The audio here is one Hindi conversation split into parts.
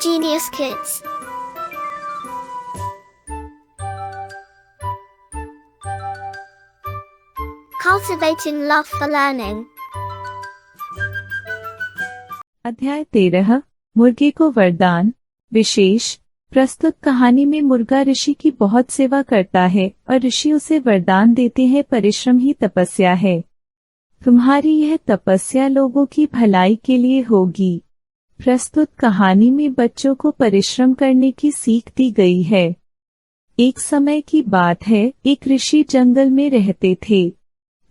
Genius Kids. Cultivating love for learning. अध्याय 13 मुर्गे को वरदान विशेष। प्रस्तुत कहानी में मुर्गा ऋषि की बहुत सेवा करता है और ऋषि उसे वरदान देते हैं, परिश्रम ही तपस्या है। तुम्हारी यह तपस्या लोगों की भलाई के लिए होगी। प्रस्तुत कहानी में बच्चों को परिश्रम करने की सीख दी गई है। एक समय की बात है, एक ऋषि जंगल में रहते थे।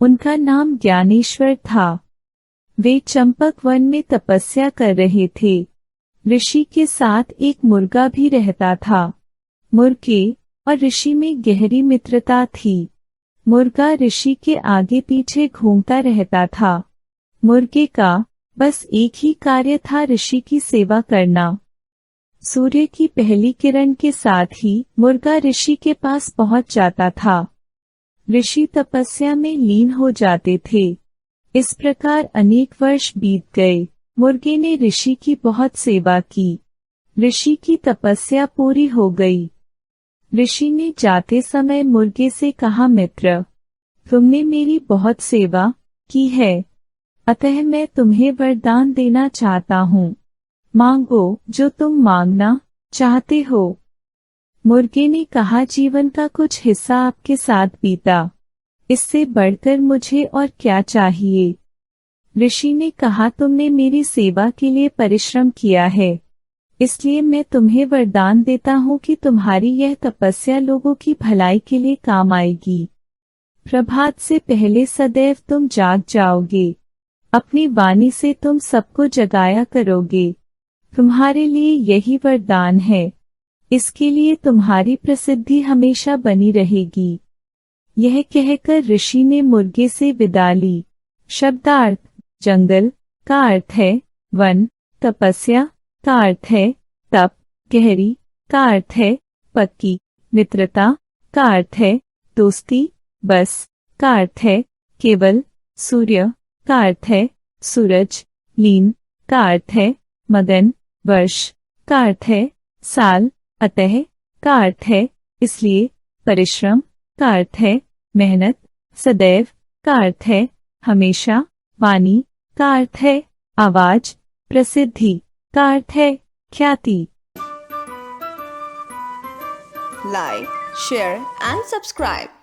उनका नाम ज्ञानेश्वर था। वे चंपक वन में तपस्या कर रहे थे। ऋषि के साथ एक मुर्गा भी रहता था। मुर्गे और ऋषि में गहरी मित्रता थी। मुर्गा ऋषि के आगे पीछे घूमता रहता था। मुर्गे का बस एक ही कार्य था, ऋषि की सेवा करना। सूर्य की पहली किरण के साथ ही मुर्गा ऋषि के पास पहुंच जाता था। ऋषि तपस्या में लीन हो जाते थे। इस प्रकार अनेक वर्ष बीत गए। मुर्गे ने ऋषि की बहुत सेवा की। ऋषि की तपस्या पूरी हो गई। ऋषि ने जाते समय मुर्गे से कहा, मित्र, तुमने मेरी बहुत सेवा की है, अतः मैं तुम्हें वरदान देना चाहता हूँ। मांगो जो तुम मांगना चाहते हो। मुर्गे ने कहा, जीवन का कुछ हिस्सा आपके साथ बीता, इससे बढ़कर मुझे और क्या चाहिए। ऋषि ने कहा, तुमने मेरी सेवा के लिए परिश्रम किया है, इसलिए मैं तुम्हें वरदान देता हूँ कि तुम्हारी यह तपस्या लोगों की भलाई के लिए काम आएगी। प्रभात से पहले सदैव तुम जाग जाओगे। अपनी वाणी से तुम सबको जगाया करोगे। तुम्हारे लिए यही वरदान है। इसके लिए तुम्हारी प्रसिद्धि हमेशा बनी रहेगी। यह कहकर ऋषि ने मुर्गे से विदा ली। शब्दार्थ जंगल का अर्थ है वन, तपस्या का अर्थ है तप, गहरी का अर्थ है पक्की, मित्रता का अर्थ है दोस्ती, बस का अर्थ है केवल, सूर्य का अर्थ है सूरज, लीन का अर्थ है मगन, वर्ष का अर्थ है साल, अतः का अर्थ है इसलिए, परिश्रम का अर्थ है मेहनत, सदैव का अर्थ है हमेशा, वाणी का अर्थ है आवाज, प्रसिद्धि का अर्थ है ख्याति। Like, share and subscribe.